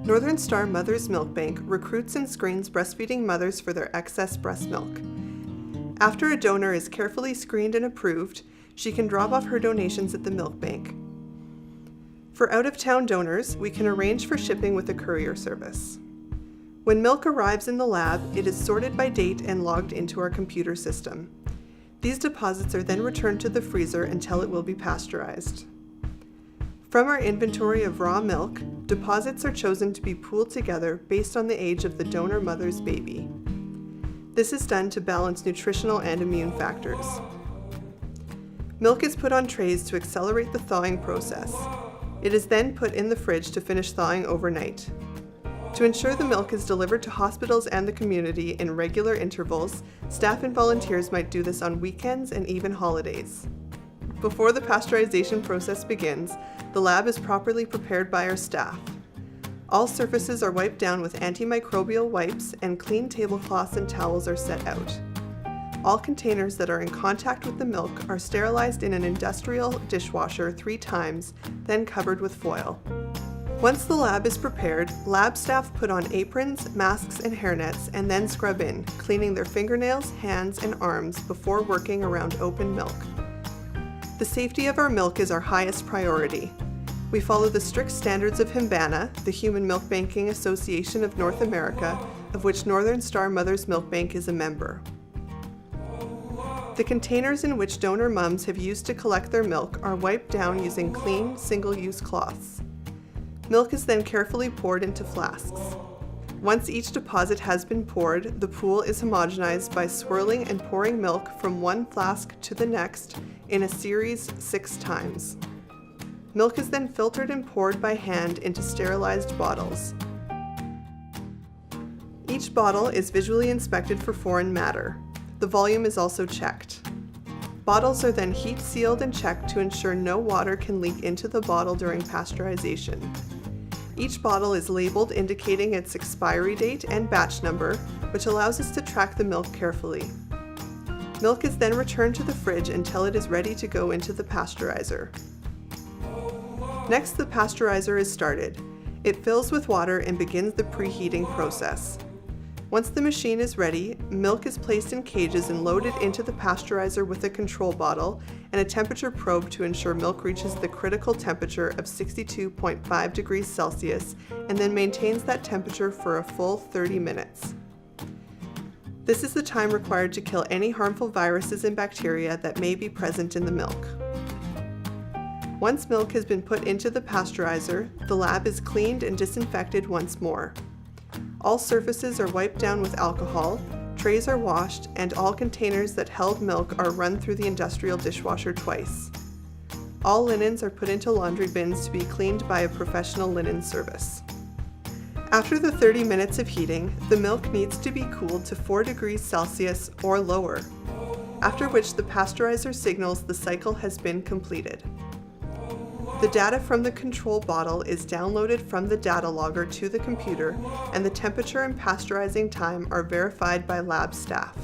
Northern Star Mother's Milk Bank recruits and screens breastfeeding mothers for their excess breast milk. After a donor is carefully screened and approved, she can drop off her donations at the milk bank. For out-of-town donors, we can arrange for shipping with a courier service. When milk arrives in the lab, it is sorted by date and logged into our computer system. These deposits are then returned to the freezer until it will be pasteurized. From our inventory of raw milk, deposits are chosen to be pooled together based on the age of the donor mother's baby. This is done to balance nutritional and immune factors. Milk is put on trays to accelerate the thawing process. It is then put in the fridge to finish thawing overnight. To ensure the milk is delivered to hospitals and the community in regular intervals, staff and volunteers might do this on weekends and even holidays. Before the pasteurization process begins, the lab is properly prepared by our staff. All surfaces are wiped down with antimicrobial wipes and clean tablecloths and towels are set out. All containers that are in contact with the milk are sterilized in an industrial dishwasher 3 times, then covered with foil. Once the lab is prepared, lab staff put on aprons, masks, and hairnets and then scrub in, cleaning their fingernails, hands, and arms before working around open milk. The safety of our milk is our highest priority. We follow the strict standards of HIMBANA, the Human Milk Banking Association of North America, of which Northern Star Mother's Milk Bank is a member. The containers in which donor mums have used to collect their milk are wiped down using clean, single-use cloths. Milk is then carefully poured into flasks. Once each deposit has been poured, the pool is homogenized by swirling and pouring milk from one flask to the next in a series 6 times. Milk is then filtered and poured by hand into sterilized bottles. Each bottle is visually inspected for foreign matter. The volume is also checked. Bottles are then heat sealed and checked to ensure no water can leak into the bottle during pasteurization. Each bottle is labeled indicating its expiry date and batch number, which allows us to track the milk carefully. Milk is then returned to the fridge until it is ready to go into the pasteurizer. Next, the pasteurizer is started. It fills with water and begins the preheating process. Once the machine is ready, milk is placed in cages and loaded into the pasteurizer with a control bottle and a temperature probe to ensure milk reaches the critical temperature of 62.5 degrees Celsius and then maintains that temperature for a full 30 minutes. This is the time required to kill any harmful viruses and bacteria that may be present in the milk. Once milk has been put into the pasteurizer, the lab is cleaned and disinfected once more. All surfaces are wiped down with alcohol, trays are washed, and all containers that held milk are run through the industrial dishwasher twice. All linens are put into laundry bins to be cleaned by a professional linen service. After the 30 minutes of heating, the milk needs to be cooled to 4 degrees Celsius or lower, after which the pasteurizer signals the cycle has been completed. The data from the control bottle is downloaded from the data logger to the computer, and the temperature and pasteurizing time are verified by lab staff.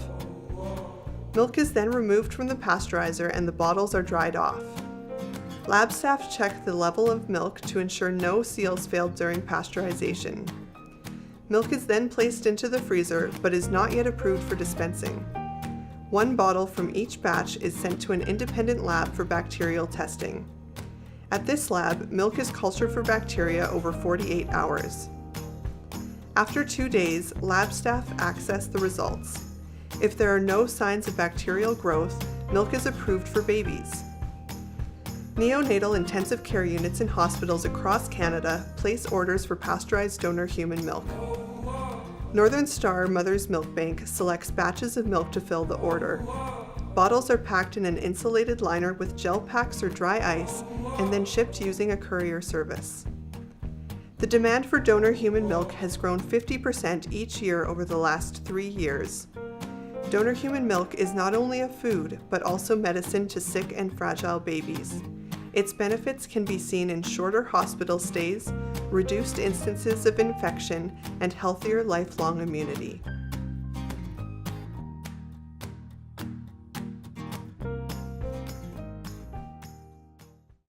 Milk is then removed from the pasteurizer and the bottles are dried off. Lab staff check the level of milk to ensure no seals failed during pasteurization. Milk is then placed into the freezer but is not yet approved for dispensing. 1 bottle from each batch is sent to an independent lab for bacterial testing. At this lab, milk is cultured for bacteria over 48 hours. After 2 days, lab staff access the results. If there are no signs of bacterial growth, milk is approved for babies. Neonatal intensive care units in hospitals across Canada place orders for pasteurized donor human milk. Northern Star Mother's Milk Bank selects batches of milk to fill the order. Bottles are packed in an insulated liner with gel packs or dry ice and then shipped using a courier service. The demand for donor human milk has grown 50% each year over the last 3 years. Donor human milk is not only a food, but also medicine to sick and fragile babies. Its benefits can be seen in shorter hospital stays, reduced instances of infection, and healthier lifelong immunity.